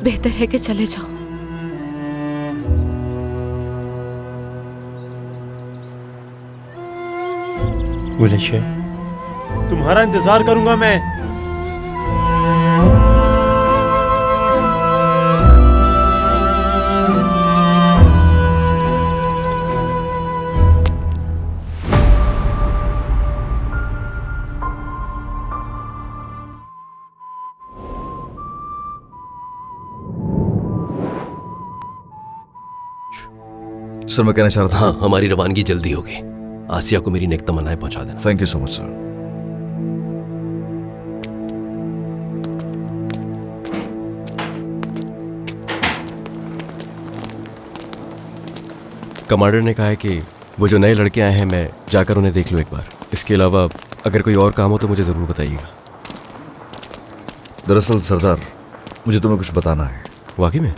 बेहतर है कि चले जाओ। गुलशन, तुम्हारा इंतजार करूंगा मैं। सर मैं कहना चाह रहा था, हाँ, हमारी रवानगी जल्दी होगी। आसिया को मेरी नेक तमन्नाएं पहुंचा देना। Thank you so much sir. Commander ने कहा है कि वो जो नए लड़के आए हैं मैं जाकर उन्हें देख लूँ एक बार। इसके अलावा अगर कोई और काम हो तो मुझे ज़रूर बताइएगा। दरअसल सरदार, मुझे तुम्हें कुछ बताना है। वाकई में?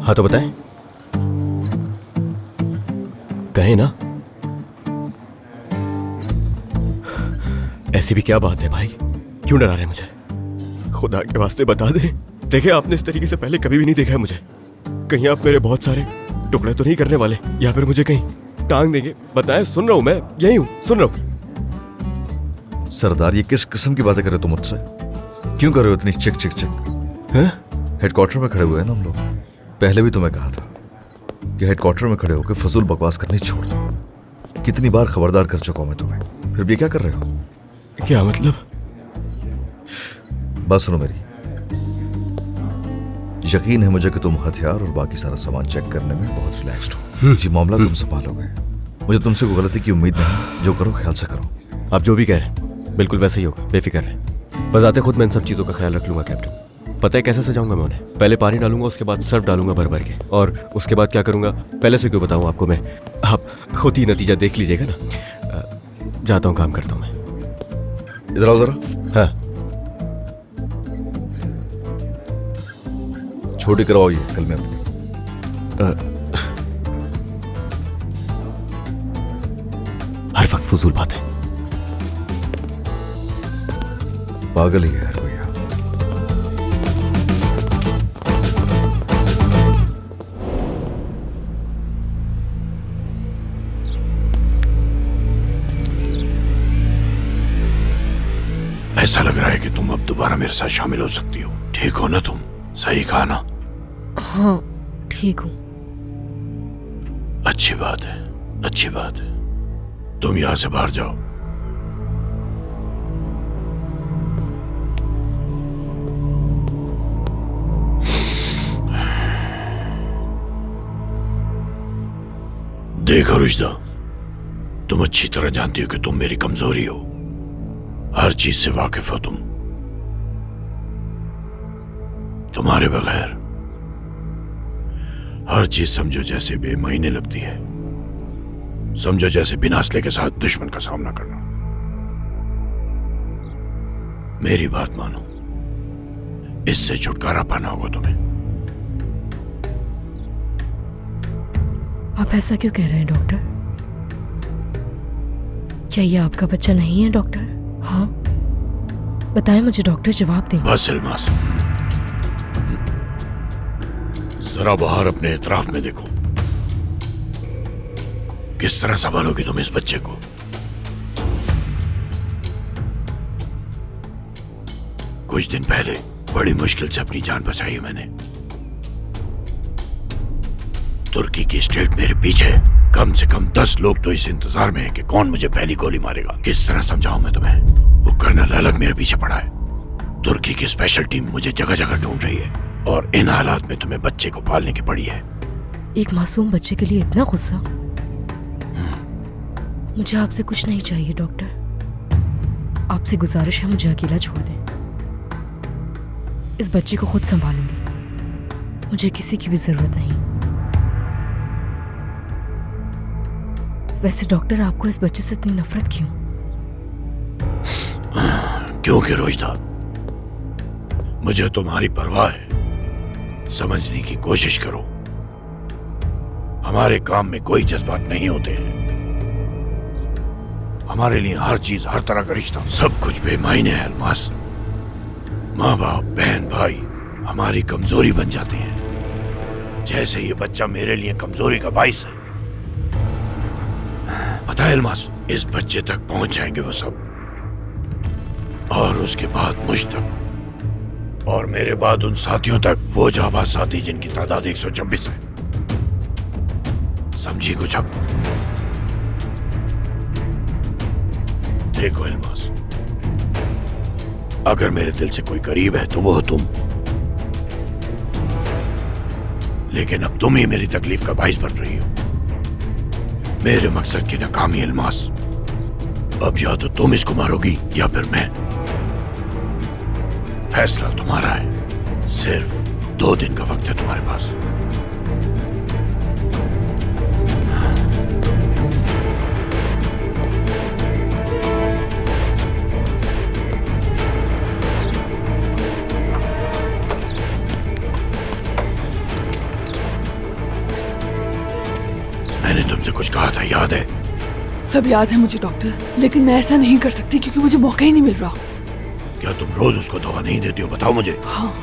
हाँ तो बताएं। कहें ना। ऐसी भी क्या बात है भाई, क्यों डरा रहे हैं मुझे? खुदा के वास्ते बता दें। देखे, आपने इस तरीके से पहले कभी भी नहीं देखा है मुझे। कहीं आप मेरे बहुत सारे टुकड़े तो नहीं करने वाले, या फिर मुझे कहीं टांग देंगे? बताएं, सुन रहा हूं, मैं यही हूं, सुन रहा हूं। सरदार, ये किस किस्म की बातें कर रहे हो तुम मुझसे? क्यों कर रहे हो इतनी चिक चिक चिक? हेडक्वार्टर में खड़े हुए हैं ना हम लोग। पहले भी तुम्हें कहा था कि हेडक्वार्टर में खड़े होकर फजूल बकवास करनी छोड़ दो। कितनी बार खबरदार कर चुका हूं मैं तुम्हें, फिर भी क्या कर रहे हो? क्या मतलब? बात सुनो मेरी। यकीन है मुझे कि तुम हथियार और बाकी सारा सामान चेक करने में बहुत रिलैक्स्ड हो। ये मामला तुम संभालोगे। मुझे तुमसे कोई गलती की उम्मीद नहीं। जो करो ख्याल से करो। आप जो भी कह रहे हैं बिल्कुल वैसे ही होगा, बेफिक्र रहे। बस आते खुद मैं इन सब चीज़ों का ख्याल रख लूंगा कैप्टन। पता है कैसे सजाऊंगा मैं उन्हें? पहले पानी डालूंगा, उसके बाद सर्फ डालूंगा भर भर के, और उसके बाद क्या करूंगा पहले से क्यों बताऊं आपको मैं? आप खुद ही नतीजा देख लीजिएगा ना। जाता हूं, काम करता हूं मैं। इधर आओ जरा। हाँ, छोटी करवाओ ये कल में अपनी। हर वक्त फजूल बात है। पागल ही है यार कोई। ऐसा लग रहा है कि तुम अब दोबारा मेरे साथ शामिल हो सकती हो। ठीक हो ना तुम? सही कहा ना? हाँ ठीक हूँ। अच्छी बात है, अच्छी बात है। तुम यहां से बाहर जाओ। देखो रुजदा, तुम अच्छी तरह जानती हो कि तुम मेरी कमजोरी हो। हर चीज से वाकिफ हो तुम। तुम्हारे बगैर हर चीज समझो जैसे बेमहीने लगती है। समझो जैसे बिना असले के साथ दुश्मन का सामना करना। मेरी बात मानो, इससे छुटकारा पाना होगा तुम्हें। आप ऐसा क्यों कह रहे हैं डॉक्टर? क्या ये आपका बच्चा नहीं है डॉक्टर? हाँ बताएं मुझे डॉक्टर, जवाब दें। बस इल्मास, जरा बाहर अपने इतराफ में देखो। किस तरह संभालोगी तुम इस बच्चे को? कुछ दिन पहले बड़ी मुश्किल से अपनी जान बचाई है मैंने। तुर्की की स्टेट मेरे पीछे। कम से कम 10 लोग तो इस इंतजार में हैं कि कौन मुझे पहली गोली मारेगा। किस तरह समझाऊं मैं तुम्हें? वो कर्नल अलग मेरे पीछे पड़ा है। तुर्की की स्पेशल टीम मुझे जगह जगह ढूंढ रही है, और इन हालात में तुम्हें बच्चे को पालने की पड़ी है। एक मासूम बच्चे के लिए इतना गुस्सा? मुझे आपसे कुछ नहीं चाहिए डॉक्टर। आपसे गुजारिश है मुझे अकेला छोड़ दें। इस बच्चे को खुद संभालूंगी। मुझे किसी की भी जरूरत नहीं। वैसे डॉक्टर, आपको इस बच्चे से इतनी नफरत क्यों? क्योंकि रोजदा, मुझे तुम्हारी परवाह है। समझने की कोशिश करो। हमारे काम में कोई जज्बात नहीं होते हैं। हमारे लिए हर चीज, हर तरह का रिश्ता, सब कुछ बेमायने है अल्मास। माँ बाप, बहन, भाई हमारी कमजोरी बन जाते हैं। जैसे ये बच्चा मेरे लिए कमजोरी का बाइस है। पता है अल्मास, इस बच्चे तक पहुंच जाएंगे वो सब, और उसके बाद मुझ तक, और मेरे बाद उन साथियों तक, वो जाबाज साथी जिनकी तादाद 126 है। समझी कुछ अब? देखो अल्मास, अगर मेरे दिल से कोई करीब है तो वो हो तुम, लेकिन अब तुम ही मेरी तकलीफ का बाइस बन रही हो, मेरे मकसद की नाकामी। अल्मास, अब या तो तुम इसको मारोगी या फिर मैं। फैसला तुम्हारा है। सिर्फ 2 दिन का वक्त है तुम्हारे पास। मैंने तुमसे कुछ कहा था, याद है? सब याद है मुझे डॉक्टर, लेकिन मैं ऐसा नहीं कर सकती क्योंकि मुझे मौका ही नहीं मिल रहा। क्या तुम रोज उसको दवा नहीं देती हो? बताओ मुझे। हाँ।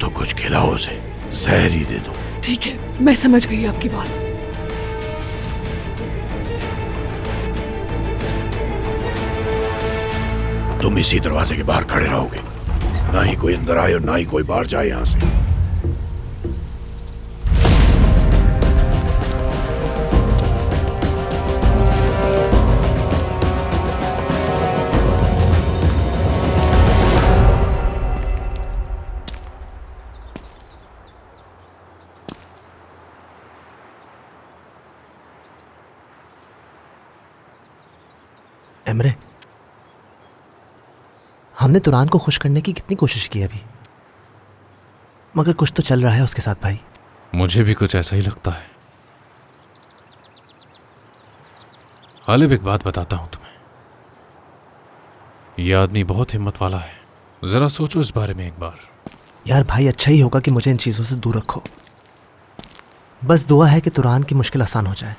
तो कुछ खिलाओ उसे, जहर ही दे दो। ठीक है, मैं समझ गई आपकी बात। तुम इसी दरवाजे के बाहर खड़े रहोगे, ना ही कोई अंदर आए और ना ही कोई बाहर जाए यहां से। एमरे, हमने तुरान को खुश करने की कितनी कोशिश की अभी, मगर कुछ तो चल रहा है उसके साथ भाई। मुझे भी कुछ ऐसा ही लगता है। गालिब, एक बात बताता हूं तुम्हें, ये आदमी बहुत हिम्मत वाला है। जरा सोचो इस बारे में एक बार। यार भाई, अच्छा ही होगा कि मुझे इन चीज़ों से दूर रखो। बस दुआ है कि तुरान की मुश्किल आसान हो जाए।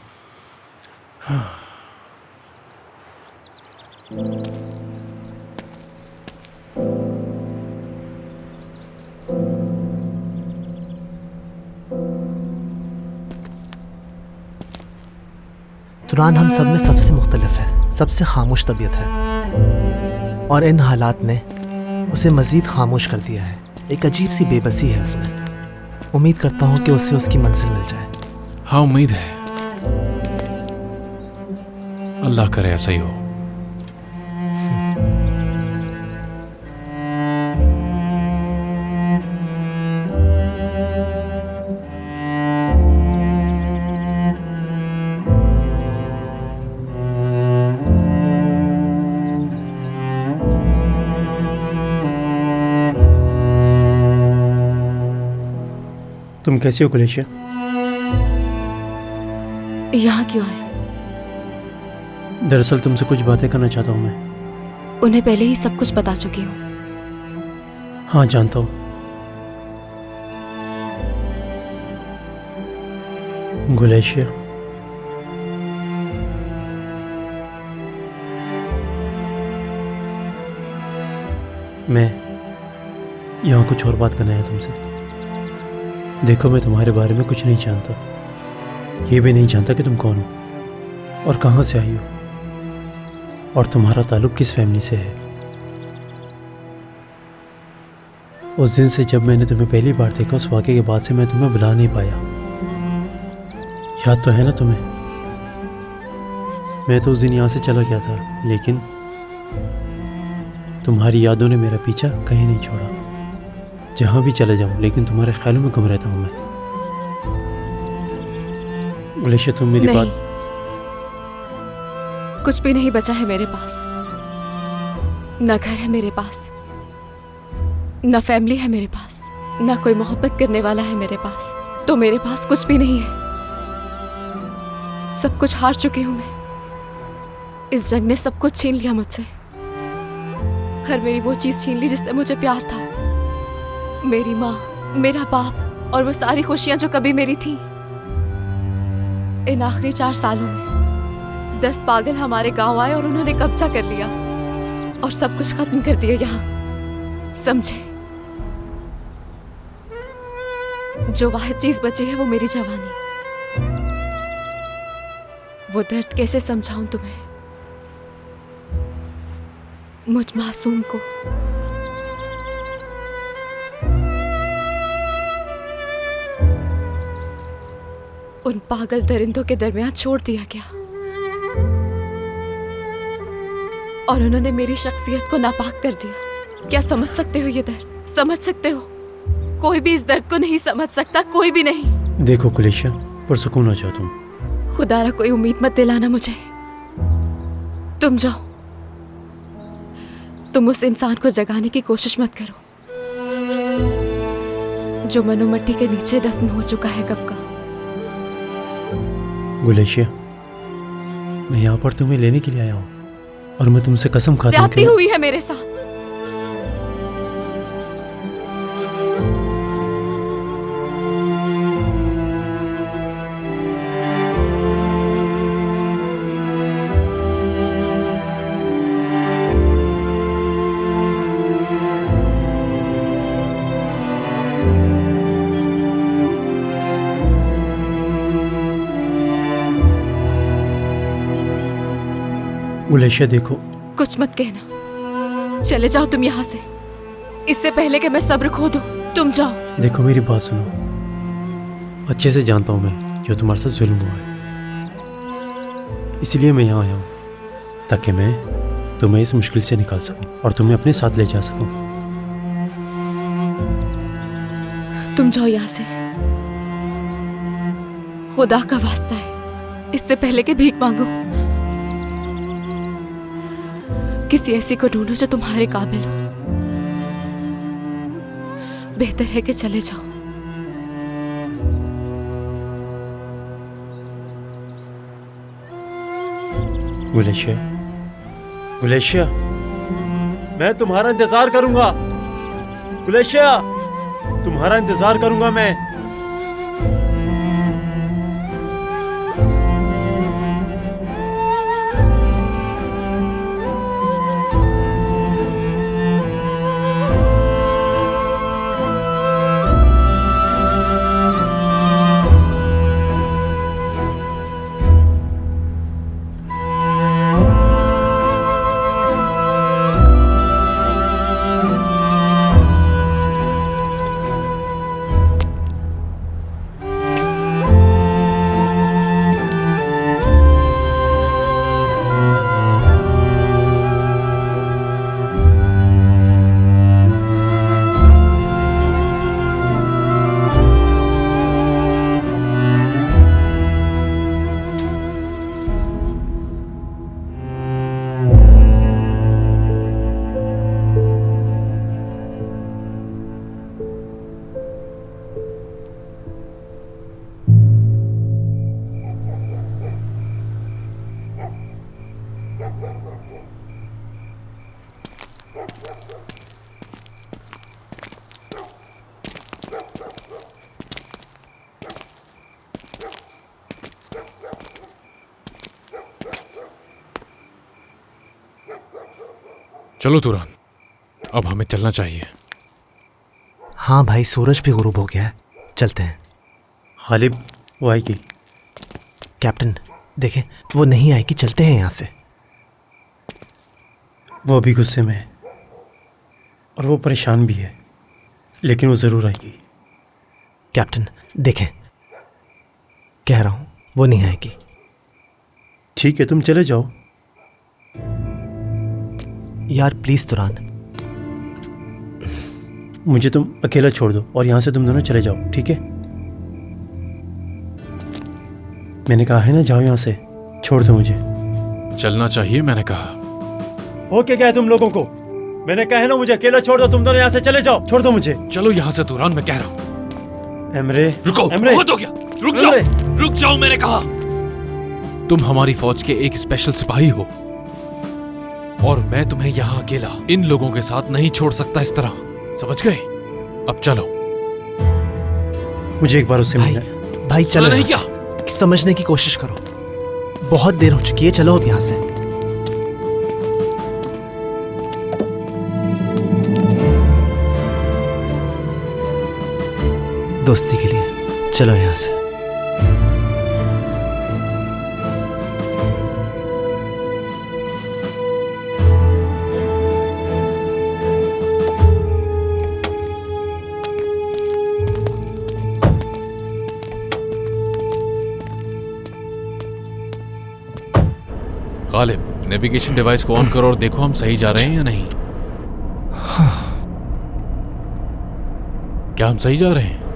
तुरान हम सब में सबसे मुख्तलिफ है, सबसे खामोश तबीयत है, और इन हालात ने उसे मज़ीद खामोश कर दिया है। एक अजीब सी बेबसी है उसमें। उम्मीद करता हूँ कि उसे उसकी मंजिल मिल जाए। हाँ, उम्मीद है। अल्लाह करे ऐसा ही हो। तुम कैसी हो गुलेशिया? यहाँ क्यों आए? दरअसल तुमसे कुछ बातें करना चाहता हूँ मैं। उन्हें पहले ही सब कुछ बता चुकी हूँ। हाँ, जानता हूँ। गुलेशिया, मैं यहाँ कुछ और बात करना है तुमसे। देखो, मैं तुम्हारे बारे में कुछ नहीं जानता, ये भी नहीं जानता कि तुम कौन हो और कहाँ से आई हो और तुम्हारा ताल्लुक किस फैमिली से है। उस दिन से जब मैंने तुम्हें पहली बार देखा, उस वाक़े के बाद से मैं तुम्हें बुला नहीं पाया। याद तो है ना तुम्हें? मैं तो उस दिन यहाँ से चला गया था, लेकिन तुम्हारी यादों ने मेरा पीछा कहीं नहीं छोड़ा। जहाँ भी चले जाऊँ, लेकिन तुम्हारे ख्यालों में गुम रहता हूँ मैं। गुलेशिया, तुम मेरी बात। कुछ भी नहीं बचा है मेरे पास। न घर है मेरे पास, न फैमिली है मेरे पास, न कोई मोहब्बत करने वाला है मेरे पास। तो मेरे पास कुछ भी नहीं है। सब कुछ हार चुकी हूँ मैं। इस जंग ने सब कुछ छीन लिया मुझसे। हर मेरी वो चीज छीन ली जिससे मुझे प्यार था। मेरी माँ, मेरा बाप और वो सारी खुशियां जो कभी मेरी थी। इन आखिरी 4 सालों में 10 पागल हमारे गांव आए और उन्होंने कब्जा कर लिया और सब कुछ खत्म कर दिया यहाँ। समझे, जो वाहिद चीज बची है वो मेरी जवानी। वो दर्द कैसे समझाऊं तुम्हें, मुझ मासूम को। उन पागल दरिंदों के दरमियान छोड़ दिया गया और उन्होंने मेरी शख्सियत को नापाक कर दिया। क्या समझ सकते हो ये दर्द? समझ सकते हो? कोई भी इस दर्द को नहीं समझ सकता, कोई भी नहीं। देखो कुलेशा, पुरसुकून हो जाओ तुम। खुदारा कोई उम्मीद मत दिलाना मुझे। तुम जाओ, तुम उस इंसान को जगाने की कोशिश मत करो जो मनो मट्टी के नीचे दफन हो चुका है कब का। गुलेशिया, मैं यहाँ पर तुम्हें लेने के लिए आया हूँ और मैं तुमसे कसम खाता हूँ ज्यादती हुई है मेरे साथ। गुलेशिया देखो, कुछ मत कहना, चले जाओ तुम यहाँ से, इससे पहले कि मैं सब्र खो दूं। तुम जाओ। देखो मेरी बात सुनो, अच्छे से जानता हूँ मैं जो तुम्हारे साथ जुल्म हुआ है, इसलिए मैं यहाँ आया हूँ ताकि मैं तुम्हें इस मुश्किल से निकाल सकूं और तुम्हें अपने साथ ले जा सकूं। तुम जाओ यहाँ से, खुदा का वास्ता है, इससे पहले कि भीख मांगो। किसी ऐसी को ढूंढो जो तुम्हारे काबिल हो। बेहतर है कि चले जाओ। गुलेशिया, गुलेशिया, मैं तुम्हारा इंतजार करूंगा। गुलेशिया, तुम्हारा इंतजार करूंगा मैं। चलो तुरान, अब हमें चलना चाहिए। हाँ भाई, सूरज भी गुरूब हो गया है, चलते हैं। खालिब, वो आएगी। कैप्टन देखें, वो नहीं आएगी, चलते हैं यहाँ से। वो अभी गुस्से में है और वो परेशान भी है, लेकिन वो ज़रूर आएगी। कैप्टन देखें, कह रहा हूँ वो नहीं आएगी। ठीक है, तुम चले जाओ। यार प्लीज तुरान, मुझे तुम अकेला छोड़ दो और यहाँ से तुम दोनों चले जाओ, ठीक है? मैंने कहा है ना, जाओ यहाँ से, छोड़ दो मुझे। चलना चाहिए, मैंने कहा। हो क्या है तुम लोगों को? मैंने कहा है ना, मुझे अकेला छोड़ दो, तुम दोनों यहाँ से चले जाओ, छोड़ दो मुझे। चलो यहाँ से तुरान, मैं कह रहा हूँ। एमरे, रुको, एमरे, बहुत हो गया, रुक जाओ, रुक जाओ, मैंने कहा। तुम हमारी फौज के एक स्पेशल सिपाही हो और मैं तुम्हें यहाँ अकेला इन लोगों के साथ नहीं छोड़ सकता इस तरह, समझ गए? अब चलो। मुझे एक बार उससे भाई, मिलना। भाई चलो नहीं यहाँ से। समझने की कोशिश करो, बहुत देर हो चुकी है, चलो अब यहाँ से। दोस्ती के लिए। चलो यहाँ से। गालिब, नेविगेशन डिवाइस को ऑन करो और देखो हम सही जा रहे हैं या नहीं। क्या हम सही जा रहे हैं?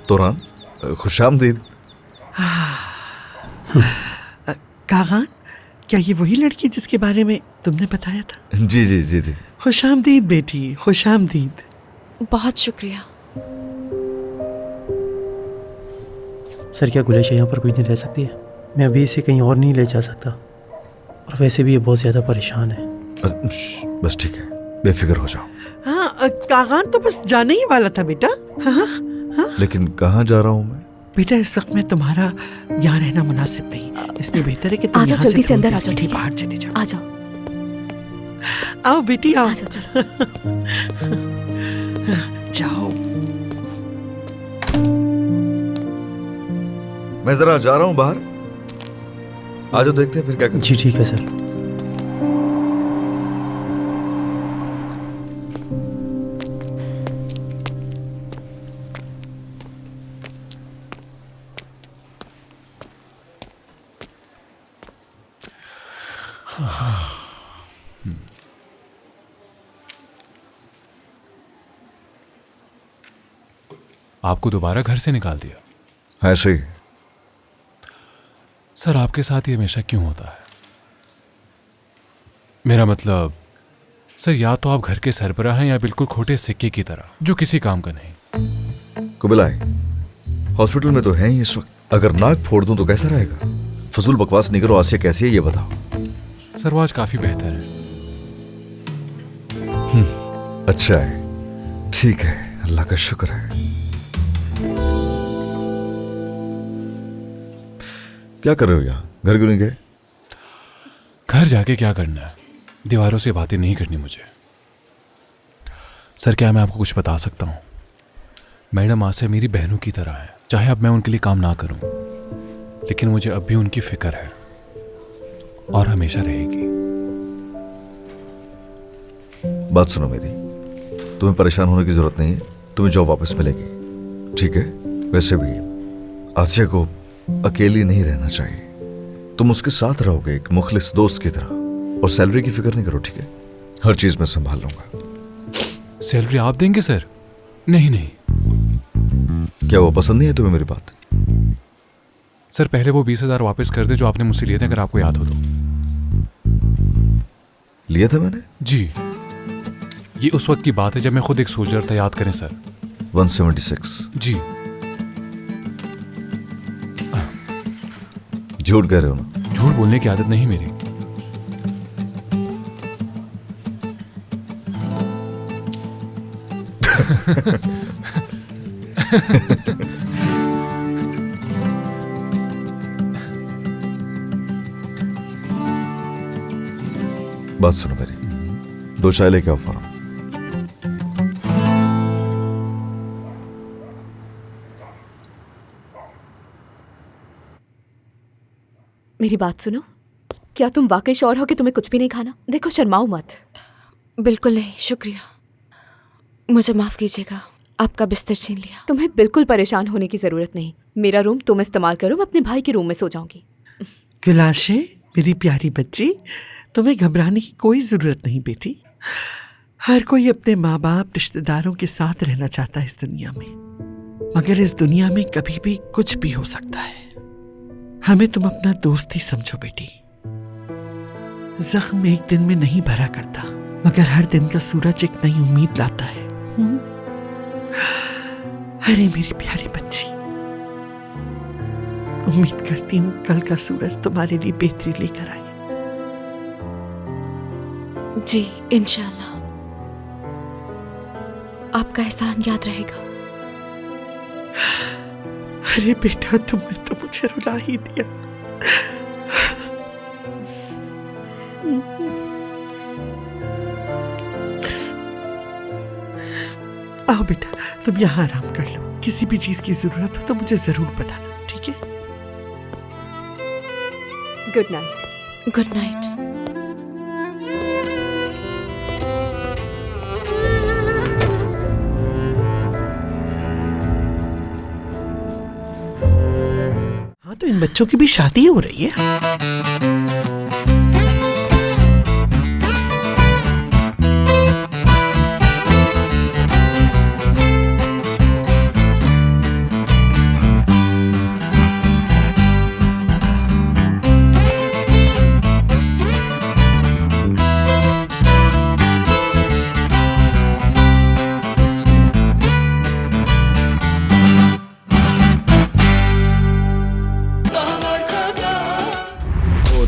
तोरान, खुशामदीद। कागान, क्या ये वही लड़की जिसके बारे में तुमने बताया था? जी जी जी जी। खुशामदीद बेटी, खुशामदीद। बहुत शुक्रिया। सर, क्या गुलेशा यहाँ पर कोई दिन रह सकती है? मैं अभी इसे कहीं और नहीं ले जा सकता, और वैसे भी ये बहुत ज़्यादा परेशान है। बस ठीक है, बेफिक्र हो जाओ। हाँ, कागान तो बस जाने ही वाला था बेटा। हाँ हाँ। लेकिन कहाँ जा रहा हूँ मैं? बेटा, इस वक्त में तुम्हारा यहाँ रहना मुनासिब नहीं, इसलिए बेहतर है कि तुम आ जाओ, यहाँ जल्दी से अंदर आ जाओ। थोड़ी ठीक है, बाहर चले जाओ। आ जाओ। आओ बेटी, आओ। आ जाओ, चलो। जाओ। मैं जरा जा रहा हूँ बाहर, आ जाओ, देखते हैं फिर क्या करें। जी ठीक है सर। आपको दोबारा घर से निकाल दिया? ऐसे ही। सर, आपके साथ ये हमेशा क्यों होता है? मेरा मतलब, सर, या तो आप घर के सरबराह हैं या बिल्कुल खोटे सिक्के की तरह जो किसी काम का नहीं। कुबिलाई, हॉस्पिटल में तो है ही इस वक्त। अगर नाक फोड़ दूं तो कैसा रहेगा? फजूल बकवास नहीं करो। आसिया कैसी है ये बताओ। सर, वो आज काफी बेहतर है। अच्छा है, ठीक है, अल्लाह का शुक्र है। क्या कर रहे हो यहाँ? घर क्यों नहीं गए? घर जाके क्या करना है? दीवारों से बातें नहीं करनी मुझे। सर, क्या मैं आपको कुछ बता सकता हूँ? मैडम आसिया मेरी बहनों की तरह है। चाहे अब मैं उनके लिए काम ना करूँ, लेकिन मुझे अब भी उनकी फिक्र है और हमेशा रहेगी। बात सुनो मेरी, तुम्हें परेशान होने की जरूरत नहीं है। तुम्हें जॉब वापस मिलेगी, ठीक है? वैसे भी आसिया को अकेली नहीं रहना चाहिए। तुम उसके साथ रहोगे एक मुखलिस दोस्त की तरह। और सैलरी की फिक्र नहीं करो, ठीक है? हर चीज मैं संभाल लूंगा। सैलरी आप देंगे सर? नहीं नहीं। क्या वो पसंद नहीं है तुम्हें मेरी बात? सर, पहले वो 20,000 वापस कर दे जो आपने मुझसे लिए थे, अगर आपको याद हो तो। लिए थे मैंने? जी, ये उस वक्त की बात है जब मैं खुद एक सोल्जर था, याद करें सर। 176। जी। झूठ कह रहे हो ना? झूठ बोलने की आदत नहीं मेरी। बात सुनो मेरी, 2 चाय लेके आओ फौरन। मेरी बात सुनो, क्या तुम वाकई श्योर हो कि तुम्हें कुछ भी नहीं खाना? देखो शर्माओ मत। बिल्कुल नहीं, शुक्रिया, मुझे माफ कीजिएगा, आपका बिस्तर छीन लिया। तुम्हें बिल्कुल परेशान होने की जरूरत नहीं, मेरा रूम तुम इस्तेमाल करो, मैं अपने भाई के रूम में सो जाऊंगी। गुलाशे मेरी प्यारी बच्ची, तुम्हें घबराने की कोई जरूरत नहीं बेटी। हर कोई अपने माँ बाप रिश्तेदारों के साथ रहना चाहता है इस दुनिया में, मगर इस दुनिया में कभी भी कुछ भी हो सकता है। हमें तुम अपना दोस्त ही समझो बेटी। जख्म एक दिन में नहीं भरा करता, मगर हर दिन का सूरज एक नई उम्मीद लाता है। अरे मेरी प्यारी बच्ची, उम्मीद करती हूँ कल का सूरज तुम्हारे लिए बेहतरी लेकर आए। जी इंशाल्लाह, आपका एहसान याद रहेगा। अरे बेटा, तुमने तो मुझे रुला ही दिया। आओ बेटा, तुम यहाँ आराम कर लो। किसी भी चीज की जरूरत हो तो मुझे जरूर बताना, ठीक है? Good night. Good night. हाँ, तो इन बच्चों की भी शादी हो रही है।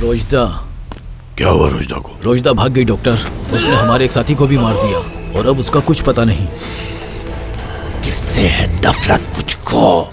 रोजदा। क्या हुआ रोजदा को? रोजदा भाग गई डॉक्टर, उसने हमारे एक साथी को भी मार दिया और अब उसका कुछ पता नहीं। किससे है नफरत मुझको?